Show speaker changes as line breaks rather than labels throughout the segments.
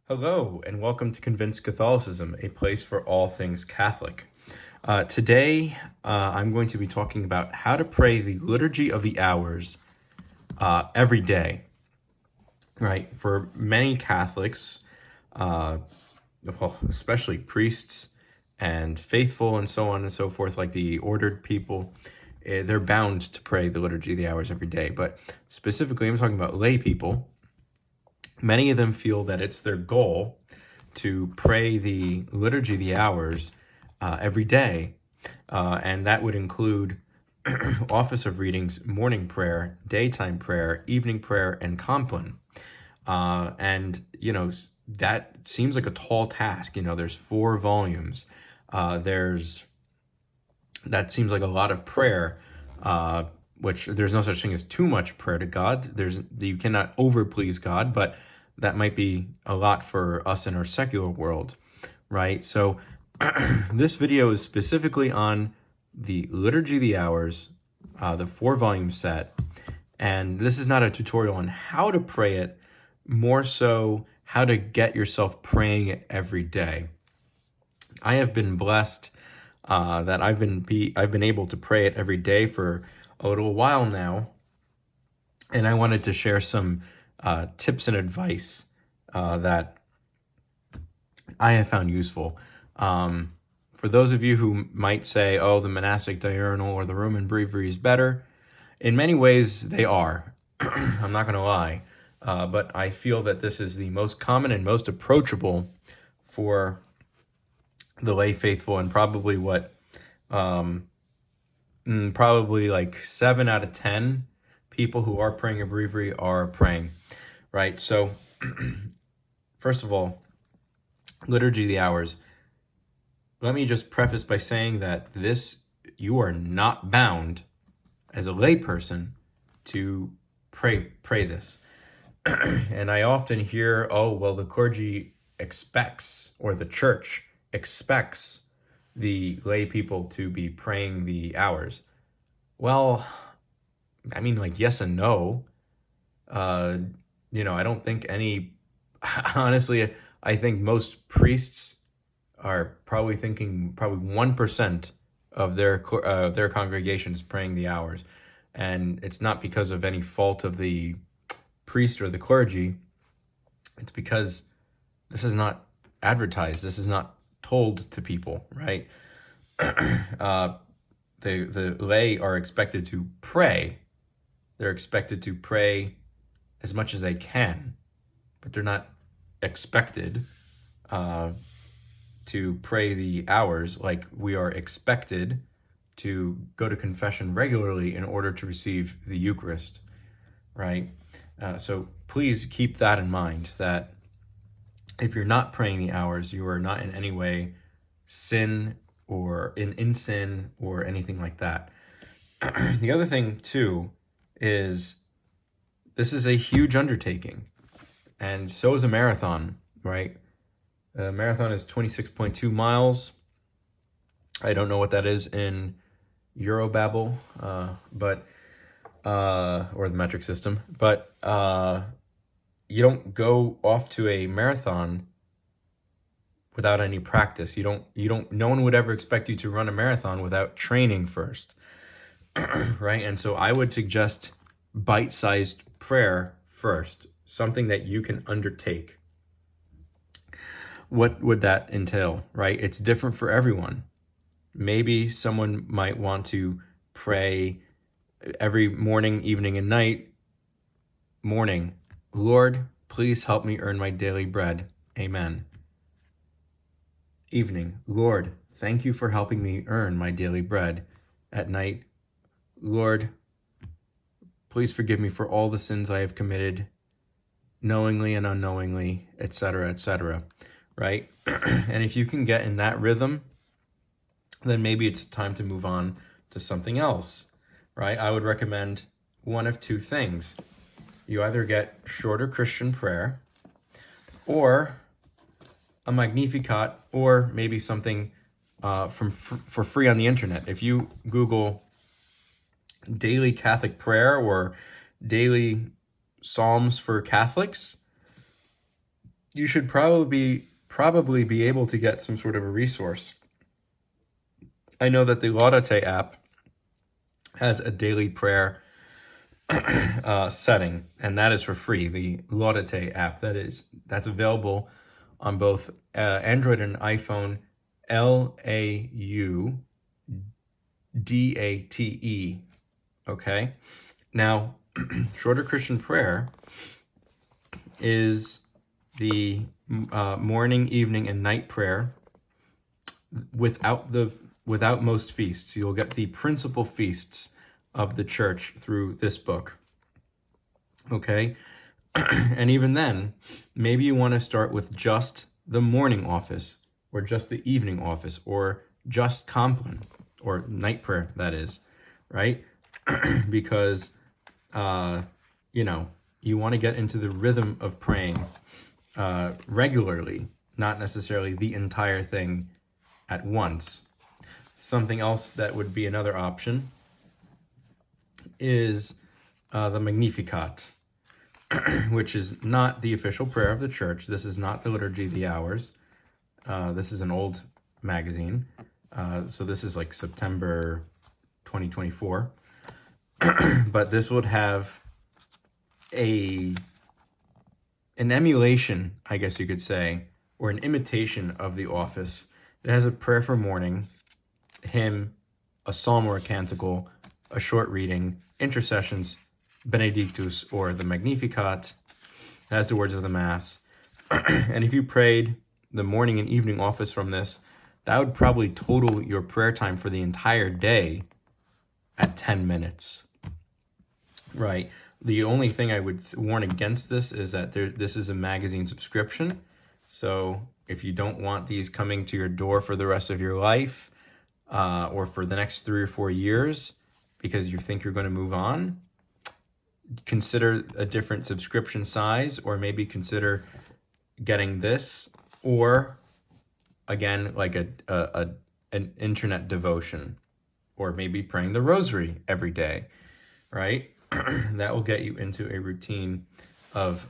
Hello, and welcome to Convinced Catholicism, a place for all things Catholic. Today, I'm going to be talking about how to pray the Liturgy of the Hours every day. Right? For many Catholics, well, especially priests and faithful and so on and so forth, like the ordered people, they're bound to pray the Liturgy of the Hours every day. But specifically, I'm talking about lay people. Many of them feel that it's their goal to pray the Liturgy of the Hours every day, and that would include office of readings, morning prayer, daytime prayer, evening prayer, and compline. And, that seems like a tall task. There's 4 volumes. That seems like a lot of prayer, which there's no such thing as too much prayer to God. You cannot overplease God, but that might be a lot for us in our secular world, right? So this video is specifically on the Liturgy of the Hours, the 4-volume set, and this is not a tutorial on how to pray it, more so how to get yourself praying it every day. I have been blessed that I've been able to pray it every day for a little while now, and I wanted to share some tips and advice that I have found useful. For those of you who might say, "Oh, the monastic diurnal or the Roman breviary is better," in many ways they are. I'm not going to lie, but I feel that this is the most common and most approachable for the lay faithful, and probably probably like 7 out of 10 people who are praying a breviary are praying, right? So, first of all, Liturgy of the Hours. Let me just preface by saying that you are not bound as a layperson to pray this. And I often hear, "Oh, well, the clergy expects, or the church expects the lay people to be praying the hours." Well, I mean, like, yes and no. I don't think honestly, I think most priests are probably thinking 1% of their congregation is praying the hours. And it's not because of any fault of the priest or the clergy. It's because this is not advertised. This is not told to people, right? The lay are expected to pray. They're expected to pray as much as they can, but they're not expected to pray the hours like we are expected to go to confession regularly in order to receive the Eucharist, right? So please keep that in mind, that if you're not praying the hours, you are not in any way sin or in sin or anything like that. The other thing too is this is a huge undertaking, and so is a marathon, right? A marathon is 26.2 miles. I don't know what that is in Eurobabble, but or the metric system, but you don't go off to a marathon without any practice. No one would ever expect you to run a marathon without training first. Right? And so I would suggest bite-sized prayer first, something that you can undertake. What would that entail, right? It's different for everyone. Maybe someone might want to pray every morning, evening, and night. Morning, "Lord, please help me earn my daily bread. Amen." Evening, "Lord, thank you for helping me earn my daily bread." At night, "Lord, please forgive me for all the sins I have committed, knowingly and unknowingly," etc., etc., right? And if you can get in that rhythm, then maybe it's time to move on to something else, right? I would recommend one of 2 things. You either get shorter Christian prayer, or a Magnificat, or maybe something for free on the internet. If you Google daily Catholic prayer or daily Psalms for Catholics, you should probably be able to get some sort of a resource. I know that the Laudate app has a daily prayer setting, and that is for free. The Laudate app that's available on both Android and iPhone. Laudate. Okay. Now, shorter Christian prayer is the morning, evening, and night prayer without most feasts. You'll get the principal feasts of the church through this book. Okay? And even then, maybe you want to start with just the morning office, or just the evening office, or just Compline, or night prayer, that is, right? Because, you want to get into the rhythm of praying regularly, not necessarily the entire thing at once. Something else that would be another option is the Magnificat, which is not the official prayer of the church. This is not the Liturgy of the Hours. This is an old magazine. So this is like September 2024. But this would have an emulation, I guess you could say, or an imitation of the office. It has a prayer for morning, hymn, a psalm or a canticle, a short reading, intercessions, Benedictus, or the Magnificat. It has the words of the Mass. And if you prayed the morning and evening office from this, that would probably total your prayer time for the entire day at 10 minutes. Right. The only thing I would warn against this is that this is a magazine subscription. So if you don't want these coming to your door for the rest of your life, or for the next 3 or 4 years, because you think you're going to move on, consider a different subscription size, or maybe consider getting this, or again, like an internet devotion, or maybe praying the rosary every day, right? That will get you into a routine of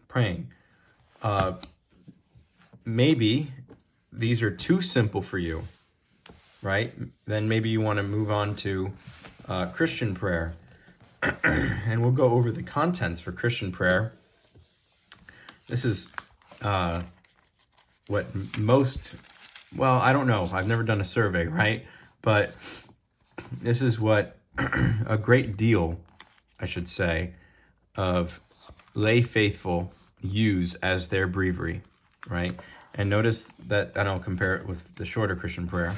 praying. Maybe these are too simple for you, right? Then maybe you want to move on to Christian prayer. And we'll go over the contents for Christian prayer. This is what most, well, I don't know. I've never done a survey, right? But this is what a great deal, I should say, of lay faithful use as their breviary, right? And notice that, and I'll compare it with the shorter Christian prayer.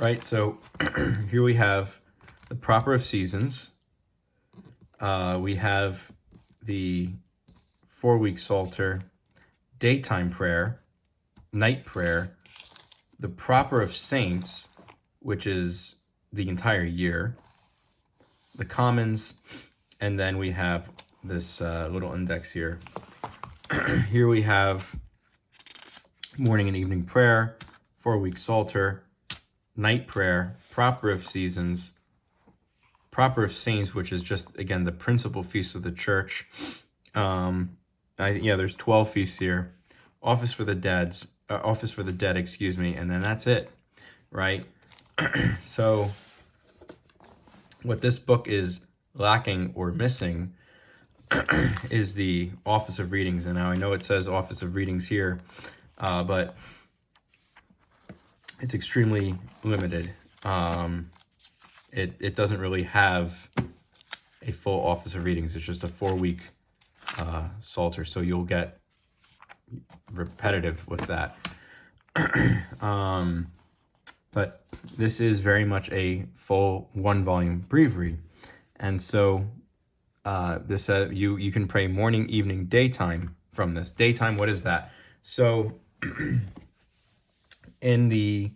Right, so here we have the proper of seasons. We have the 4-week Psalter, daytime prayer, night prayer, the proper of saints, which is the entire year, the commons, and then we have this little index here. Here we have morning and evening prayer, 4-week Psalter, night prayer, proper of seasons, proper of saints, which is just, again, the principal feast of the church. There's 12 feasts here. Office for the dead, and then that's it, right? So what this book is lacking or missing is the office of readings. And now I know it says office of readings here, but it's extremely limited. It doesn't really have a full office of readings. It's just a 4-week Psalter, so you'll get repetitive with that. But this is very much a full 1-volume breviary, and so this you can pray morning, evening, daytime from this. Daytime, what is that? So in the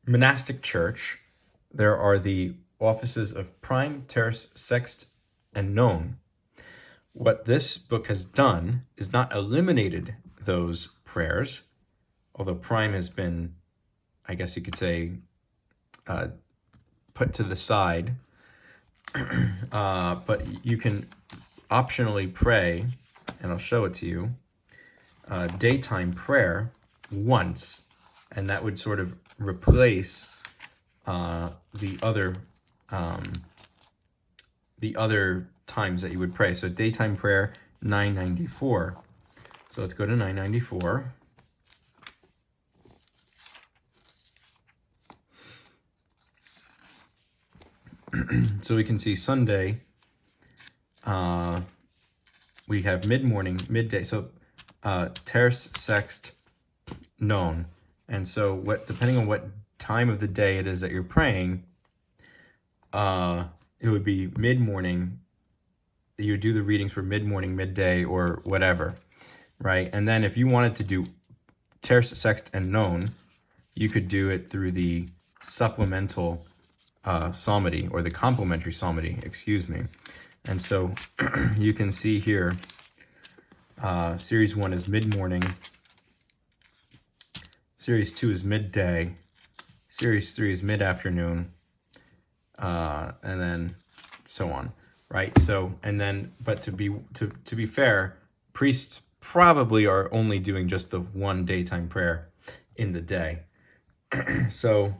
monastic church, there are the offices of prime, terce, sext, and none. What this book has done is not eliminated those prayers, although prime has been I guess you could say, put to the side. But you can optionally pray, and I'll show it to you, daytime prayer once, and that would sort of replace the other times that you would pray. So daytime prayer 994. So let's go to 994. So we can see Sunday, we have mid-morning, midday. So terce, sext, none. And so depending on what time of the day it is that you're praying, it would be mid-morning. You would do the readings for mid-morning, midday, or whatever, right? And then if you wanted to do terce, sext, and none, you could do it through the supplemental psalmody, or the complementary psalmody, excuse me. And so you can see here, Series 1 is mid-morning, Series 2 is midday, Series 3 is mid-afternoon, and then so on, right? So, and then, but to be fair, priests probably are only doing just the one daytime prayer in the day. So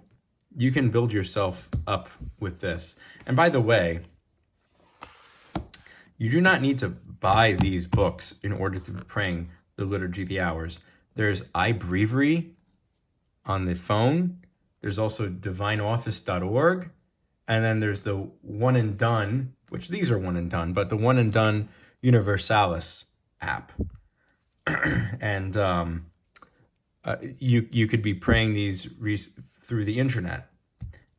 you can build yourself up with this. And by the way, you do not need to buy these books in order to be praying the Liturgy of the Hours. There's iBreviary on the phone. There's also divineoffice.org. And then there's the One and Done, which these are one and done, but the One and Done Universalis app. And you could be praying these through the internet.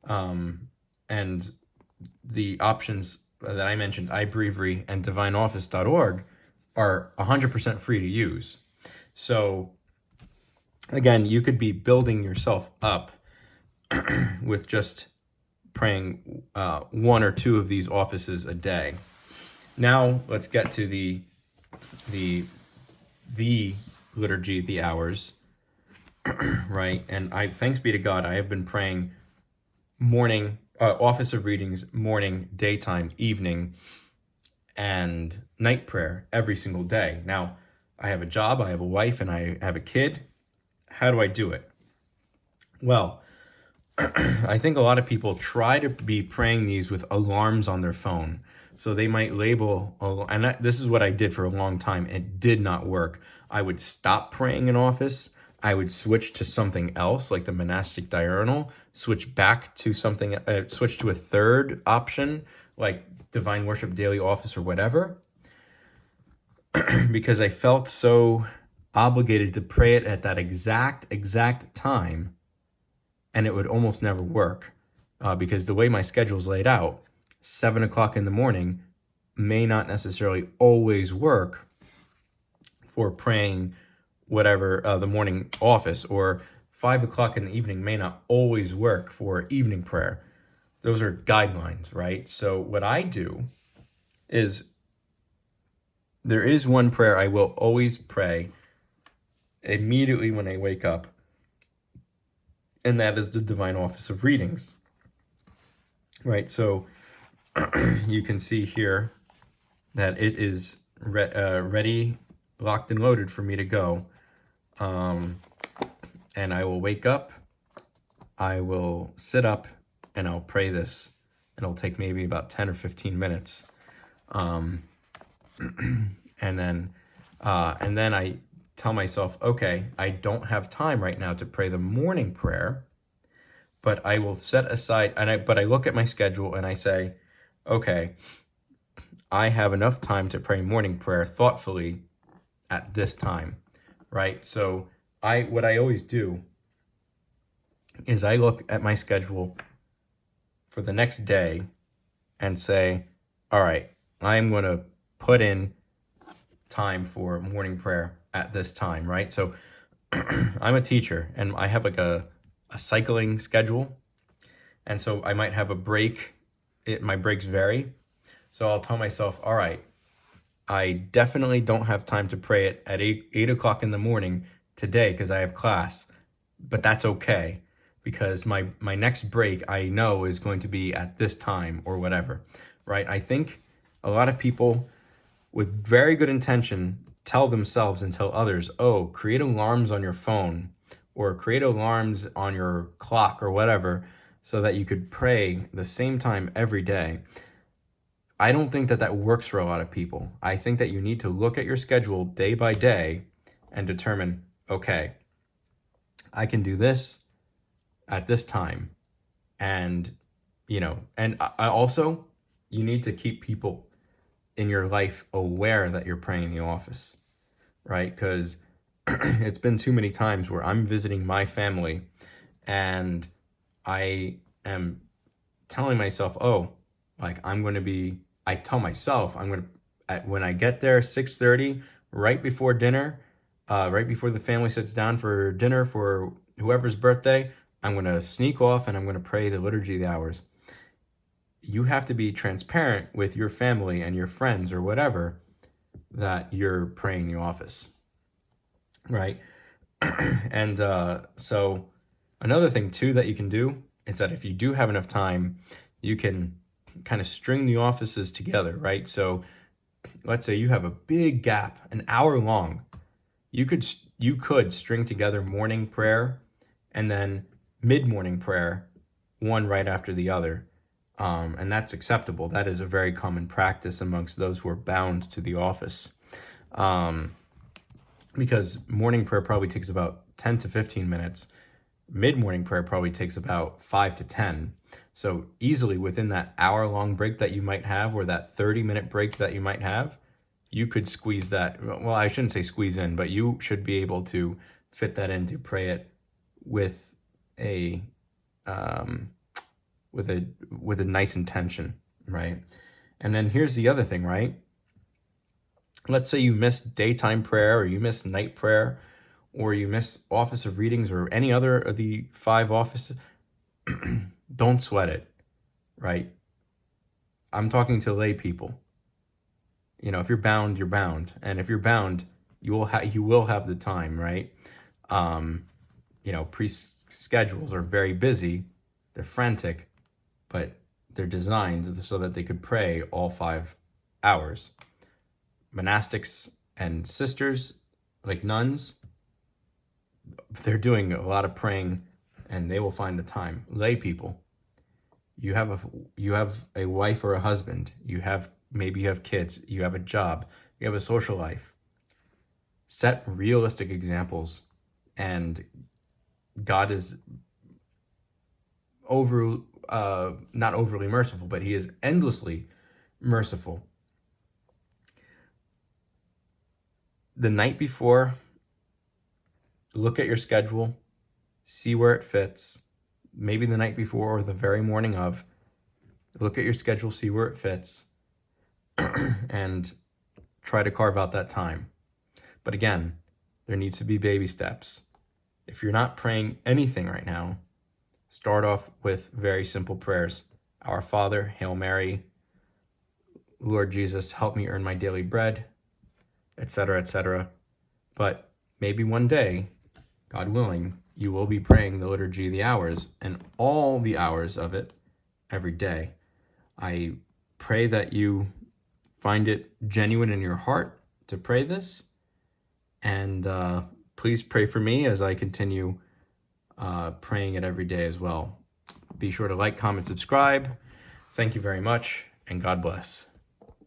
And the options that I mentioned, iBreviary and divineoffice.org, are 100% free to use. So again, you could be building yourself up with just praying one or two of these offices a day. Now let's get to the Liturgy of the Hours, right? And thanks be to God, I have been praying morning, office of readings, morning, daytime, evening, and night prayer every single day. Now, I have a job, I have a wife, and I have a kid. How do I do it? Well, I think a lot of people try to be praying these with alarms on their phone. So they might label, this is what I did for a long time. It did not work. I would stop praying in office. I would switch to something else, like the monastic diurnal, switch back to something, switch to a third option, like divine worship daily office or whatever, because I felt so obligated to pray it at that exact time, and it would almost never work, because the way my schedule is laid out, 7 o'clock in the morning may not necessarily always work for praying whatever the morning office, or 5 o'clock in the evening may not always work for evening prayer. Those are guidelines, right? So what I do is, there is one prayer I will always pray immediately when I wake up, and that is the Divine Office of Readings, right? So you can see here that it is ready, locked and loaded for me to go. And I will wake up, I will sit up, and I'll pray this. It'll take maybe about 10 or 15 minutes. And then I tell myself, okay, I don't have time right now to pray the morning prayer, but I will set aside, but I look at my schedule and I say, okay, I have enough time to pray morning prayer thoughtfully at this time, right? So what I always do is I look at my schedule for the next day and say, all right, I'm going to put in time for morning prayer at this time, right? So I'm a teacher, and I have like a cycling schedule. And so I might have a break. My breaks vary. So I'll tell myself, all right, I definitely don't have time to pray it at 8 o'clock in the morning today because I have class, but that's okay. because my next break I know is going to be at this time or whatever, right? I think a lot of people with very good intention tell themselves and tell others, oh, create alarms on your phone or create alarms on your clock or whatever so that you could pray the same time every day. I don't think that works for a lot of people. I think that you need to look at your schedule day by day and determine, okay, I can do this at this time. And, and I also, you need to keep people in your life aware that you're praying in the office, right? Because it's been too many times where I'm visiting my family and I am telling myself, oh, like I tell myself when I get there 6:30, right before dinner, right before the family sits down for dinner for whoever's birthday, I'm going to sneak off and I'm going to pray the Liturgy of the Hours. You have to be transparent with your family and your friends or whatever that you're praying in the office, right? And so another thing too that you can do is that if you do have enough time, you can kind of string the offices together, right? So let's say you have a big gap, an hour long. You could string together morning prayer and then mid-morning prayer, one right after the other. And that's acceptable. That is a very common practice amongst those who are bound to the office. Because morning prayer probably takes about 10 to 15 minutes. Mid-morning prayer probably takes about 5 to 10. So easily within that hour-long break that you might have, or that 30-minute break that you might have, you could squeeze that. Well, I shouldn't say squeeze in, but you should be able to fit that in to pray it with a nice intention, right? And then here's the other thing, right? Let's say you miss daytime prayer or you miss night prayer or you miss office of readings or any other of the 5 offices. Don't sweat it, right? I'm talking to lay people. If you're bound, you're bound. And if you're bound, you will have the time, right? Priest schedules are very busy. They're frantic, but they're designed so that they could pray all 5 hours. Monastics and sisters, like nuns, they're doing a lot of praying and they will find the time. Lay people, you have a wife or a husband, maybe you have kids, you have a job, you have a social life. Set realistic examples, and God is not overly merciful, but he is endlessly merciful. The night before, look at your schedule, see where it fits. Maybe the night before or the very morning of, look at your schedule, see where it fits, and try to carve out that time. But again, there needs to be baby steps. If you're not praying anything right now, start off with very simple prayers. Our Father, Hail Mary, Lord Jesus, help me earn my daily bread, etc., etc. But maybe one day, God willing, you will be praying the Liturgy of the Hours and all the hours of it every day. I pray that you find it genuine in your heart to pray this, and please pray for me as I continue praying it every day as well. Be sure to like, comment, subscribe. Thank you very much, and God bless.